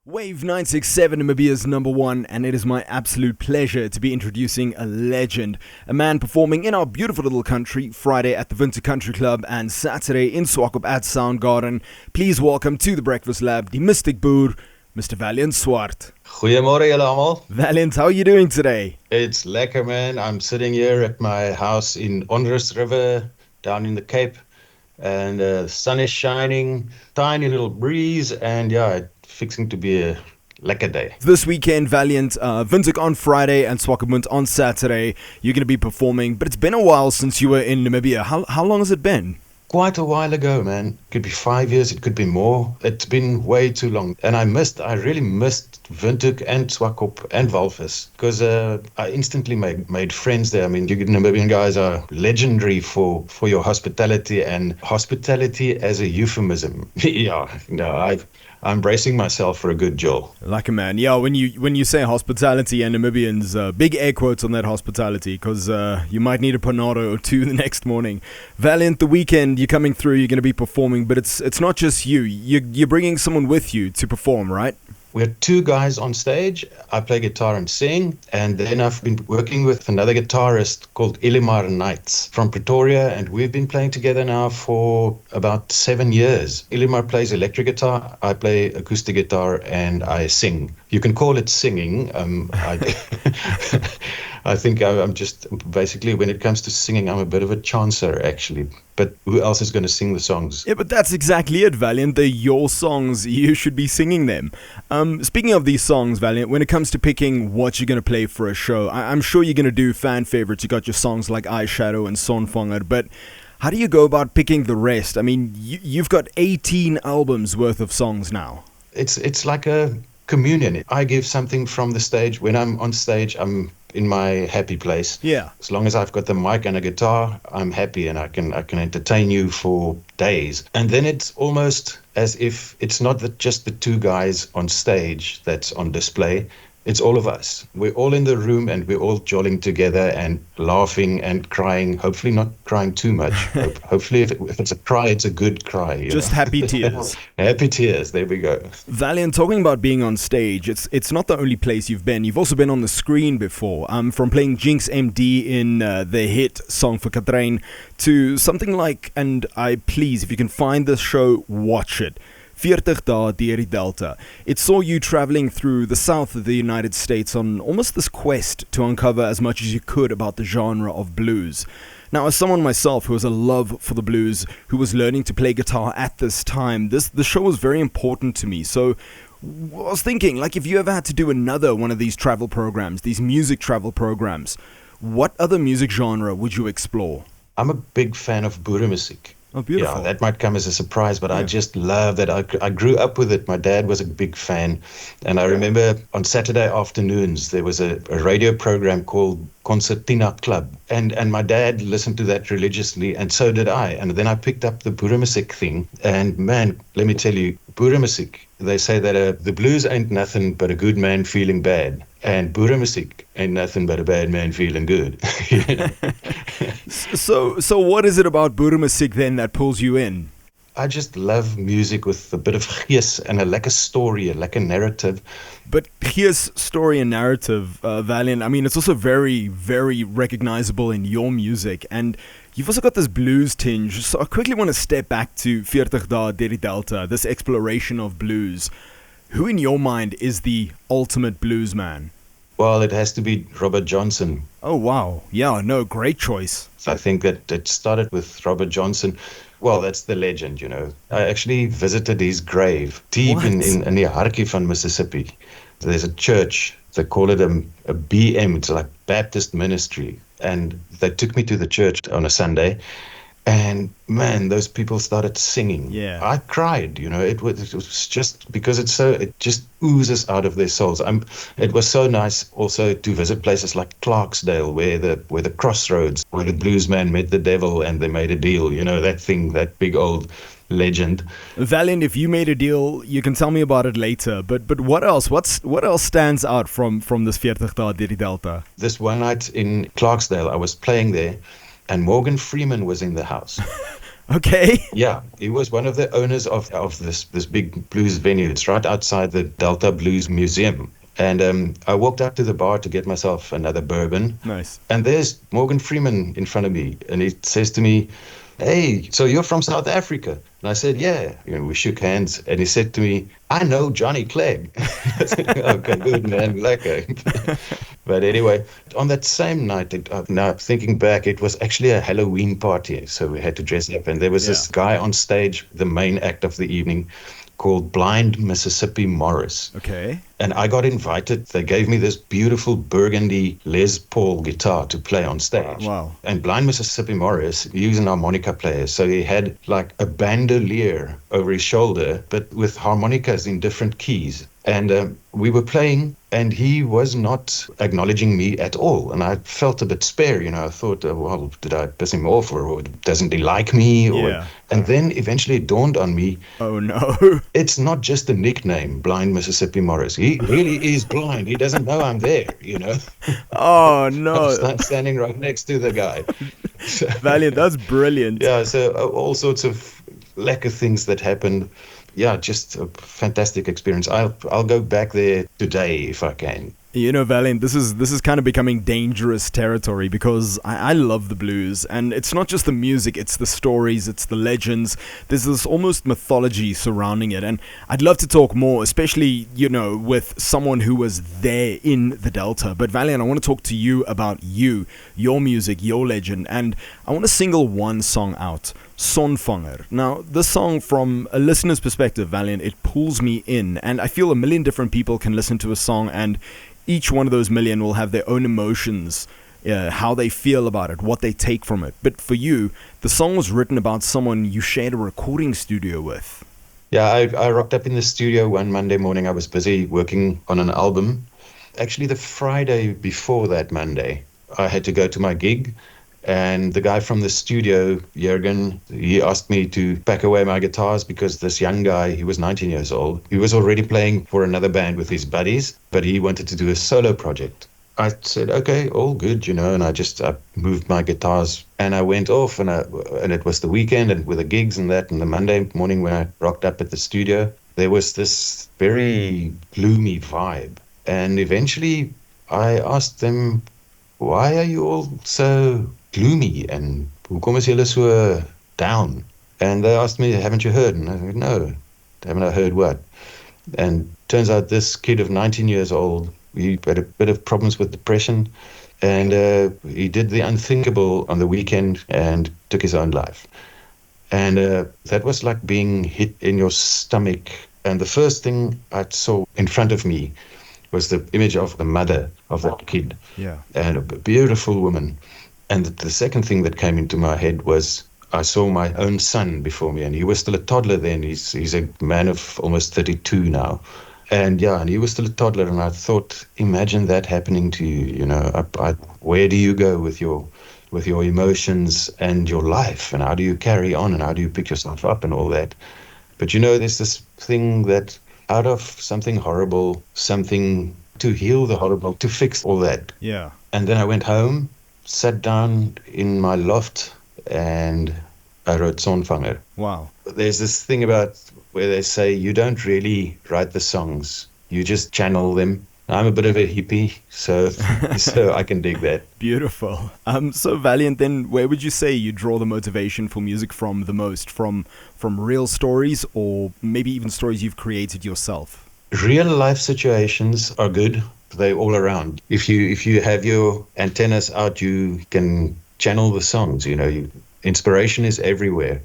Wave 967, Namibia's number one, and it is my absolute pleasure to be introducing a legend, a man performing in our beautiful little country, Friday at the Winter Country Club and Saturday in Swakop at Soundgarden. Please welcome to the Breakfast Lab, the Mystic Boer, Mr. Valiant Swart. Goeiemorgen julle almal. Valiant, how are you doing today? It's lekker, man. I'm sitting here at my house in Onrus River down in the Cape, and the sun is shining, tiny little breeze, and yeah, fixing to be a lekker day. This weekend, Valiant, Windhoek on Friday and Swakopmund on Saturday. You're going to be performing, but it's been a while since you were in Namibia. How long has it been? Quite a while ago, man. It could be 5 years, it could be more. It's been way too long. And I really missed Windhoek and Swakop and Walvis because I instantly made friends there. I mean, you Namibian guys are legendary for your hospitality, and hospitality as a euphemism. Yeah, no, I'm bracing myself for a good jaw. Like a man. Yeah, when you say hospitality and Namibians, big air quotes on that hospitality, because you might need a panado or two the next morning. Valiant, the weekend, you're coming through, you're going to be performing, but it's not just you. You're bringing someone with you to perform, right? We're two guys on stage. I play guitar and sing, and then I've been working with another guitarist called Ilimar Knights from Pretoria, and we've been playing together now for about 7 years. Ilimar plays electric guitar, I play acoustic guitar, and I sing. You can call it singing. I think I'm just basically, when it comes to singing, I'm a bit of a chancer, actually. But who else is going to sing the songs? Yeah, but that's exactly it, Valiant. They're your songs. You should be singing them. Speaking of these songs, Valiant, when it comes to picking what you're going to play for a show, I'm sure you're going to do fan favorites. You got your songs like Eyeshadow and Sonvanger, but how do you go about picking the rest? I mean, you've got 18 albums worth of songs now. It's like a communion. I give something from the stage. When I'm on stage, I'm in my happy place. Yeah. As long as I've got the mic and a guitar, I'm happy, and I can entertain you for days. And then it's almost as if it's not just the two guys on stage that's on display. It's all of us. We're all in the room, and we're all jolling together and laughing and crying. Hopefully not crying too much. Hopefully if it's a cry, it's a good cry. Just happy tears. Happy tears. There we go. Valiant, talking about being on stage, it's not the only place you've been. You've also been on the screen before. From playing Jinx MD in the hit Song for Katrine to something like, and I please, if you can find this show, watch it. 40 dae deur die Delta. It saw you traveling through the south of the United States on almost this quest to uncover as much as you could about the genre of blues. Now, as someone myself who has a love for the blues, who was learning to play guitar at this time, the show was very important to me. So I was thinking, like, if you ever had to do another one of these travel programs, these music travel programs, what other music genre would you explore? I'm a big fan of boeremusiek. Oh, beautiful. Yeah, that might come as a surprise, but yeah. I just love that. I grew up with it. My dad was a big fan. And I remember on Saturday afternoons, there was a radio program called Concertina Club. And my dad listened to that religiously, and so did I. And then I picked up the boeremusiek thing. And man, let me tell you, boeremusiek, they say that the blues ain't nothing but a good man feeling bad. And boeremusiek ain't nothing but a bad man feeling good. So what is it about boeremusiek then that pulls you in? I just love music with a bit of gees and a lekker story, a lekker narrative. But gees, story and narrative, Valiant, I mean, it's also very, very recognizable in your music. And you've also got this blues tinge. So I quickly want to step back to 40 dae deur die Delta, this exploration of blues. Who in your mind is the ultimate blues man? Well, it has to be Robert Johnson. Oh, wow. Yeah, no, great choice. So I think that it started with Robert Johnson. Well, that's the legend, you know. I actually visited his grave deep in the hartjie van Mississippi. There's a church. They call it a BM. It's like Baptist ministry. And they took me to the church on a Sunday. And man, those people started singing. Yeah. I cried, you know. It was just because it just oozes out of their souls. It was so nice also to visit places like Clarksdale, where the crossroads, where the blues man met the devil and they made a deal. You know, that thing, that big old legend. Valiant, if you made a deal, you can tell me about it later. But what else? What else stands out from this 40 dae deur die Delta? This one night in Clarksdale, I was playing there. And Morgan Freeman was in the house. Okay. Yeah, he was one of the owners of this big blues venue. It's right outside the Delta Blues Museum. And I walked up to the bar to get myself another bourbon. Nice. And there's Morgan Freeman in front of me. And he says to me, "Hey, so you're from South Africa?" And I said, "Yeah." We shook hands. And he said to me, "I know Johnny Clegg." I said, "Okay, good, man. Okay." But anyway, on that same night, now thinking back, it was actually a Halloween party. So we had to dress up. And there was this guy on stage, the main act of the evening, called Blind Mississippi Morris. Okay. And I got invited. They gave me this beautiful burgundy Les Paul guitar to play on stage. Wow. And Blind Mississippi Morris, he was an harmonica player. So he had like a bandolier over his shoulder, but with harmonicas in different keys. And we were playing, and he was not acknowledging me at all. And I felt a bit spare, I thought, well, did I piss him off, or doesn't he like me? And then eventually it dawned on me, oh no, it's not just a nickname, Blind Mississippi Morris. He really is blind. He doesn't know I'm there, Oh no. I'm standing right next to the guy. Valiant, that's brilliant. Yeah, so all sorts of lacquer things that happened. Yeah, just a fantastic experience. I'll go back there today if I can. Valiant, this is kind of becoming dangerous territory because I love the blues, and it's not just the music, it's the stories, it's the legends. There's this almost mythology surrounding it, and I'd love to talk more, especially, with someone who was there in the Delta. But Valiant, I want to talk to you about your music, your legend, and I want to single one song out. Sonvanger. Now, this song, from a listener's perspective, Valiant, it pulls me in, and I feel a million different people can listen to a song, and each one of those million will have their own emotions, how they feel about it, what they take from it. But for you, the song was written about someone you shared a recording studio with. Yeah, I rocked up in the studio one Monday morning. I was busy working on an album. Actually, the Friday before that Monday, I had to go to my gig. And the guy from the studio, Jürgen, he asked me to pack away my guitars because this young guy, he was 19 years old. He was already playing for another band with his buddies, but he wanted to do a solo project. I said, okay, all good, and I moved my guitars and I went off, and it was the weekend and with the gigs and that. And the Monday morning when I rocked up at the studio, there was this very gloomy vibe. And eventually I asked them, why are you all so gloomy and hoekom is julle so down? And they asked me, haven't you heard? And I said, no, haven't I heard what? And turns out this kid of 19 years old, he had a bit of problems with depression, and he did the unthinkable on the weekend and took his own life. And that was like being hit in your stomach. And the first thing I saw in front of me was the image of the mother of that kid. Yeah. And a beautiful woman. And the second thing that came into my head was I saw my own son before me, and he was still a toddler then. He's a man of almost 32 now. And he was still a toddler, and I thought, imagine that happening to you, where do you go with your emotions and your life, and how do you carry on, and how do you pick yourself up and all that? But there's this thing that out of something horrible, something to heal the horrible, to fix all that. Yeah. And then I went home, sat down in my loft, and I wrote Sonvanger. Wow. There's this thing about where they say you don't really write the songs, you just channel them. I'm a bit of a hippie, so I can dig that. Beautiful. So Valiant, then where would you say you draw the motivation for music from the most? From real stories, or maybe even stories you've created yourself? Real life situations are good. They're all around. If you have your antennas out, you can channel the songs. Inspiration is everywhere.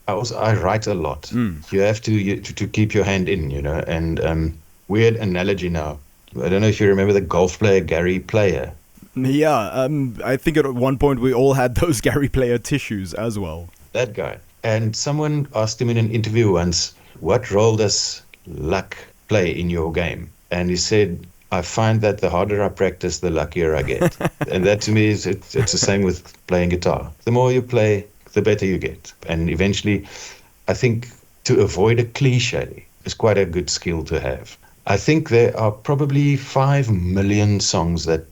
I write a lot. You have to keep your hand in. And weird analogy now. I don't know if you remember the golf player Gary Player. Yeah, I think at one point we all had those Gary Player tissues as well. That guy. And someone asked him in an interview once, what role does luck play in your game? And he said, I find that the harder I practice, the luckier I get. And that to me it's the same with playing guitar. The more you play, the better you get. And eventually, I think to avoid a cliche is quite a good skill to have. I think there are probably 5 million songs that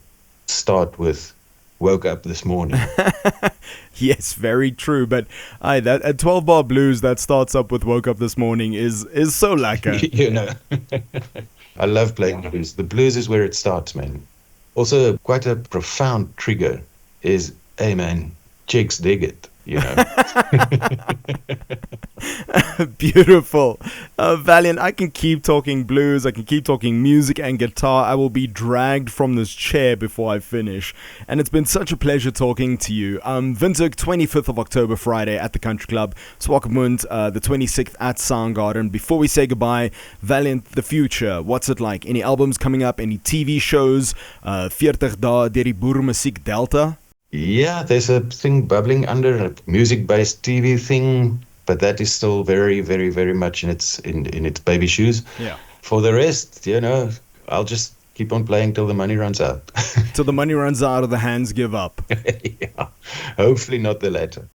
start with woke up this morning. Yes, very true. But that a 12-bar blues that starts up with "Woke Up This Morning" is so lekker. You know, I love playing the blues. The blues is where it starts, man. Also, quite a profound trigger is, hey, man, chicks dig it. You know. Beautiful. Valiant, I can keep talking blues, I can keep talking music and guitar. I will be dragged from this chair before I finish. And it's been such a pleasure talking to you. Windhoek, 25th of October, Friday at the Country Club. Swakopmund, the 26th at Soundgarden. Before we say goodbye, Valiant, the future, what's it like? Any albums coming up? Any TV shows? 40 dae deur die boeremusiek Delta? Yeah, there's a thing bubbling under, a music-based TV thing, but that is still very, very, very much in its baby shoes. Yeah. For the rest, you know, I'll just keep on playing till the money runs out. Till the money runs out or the hands give up. Yeah, hopefully not the latter.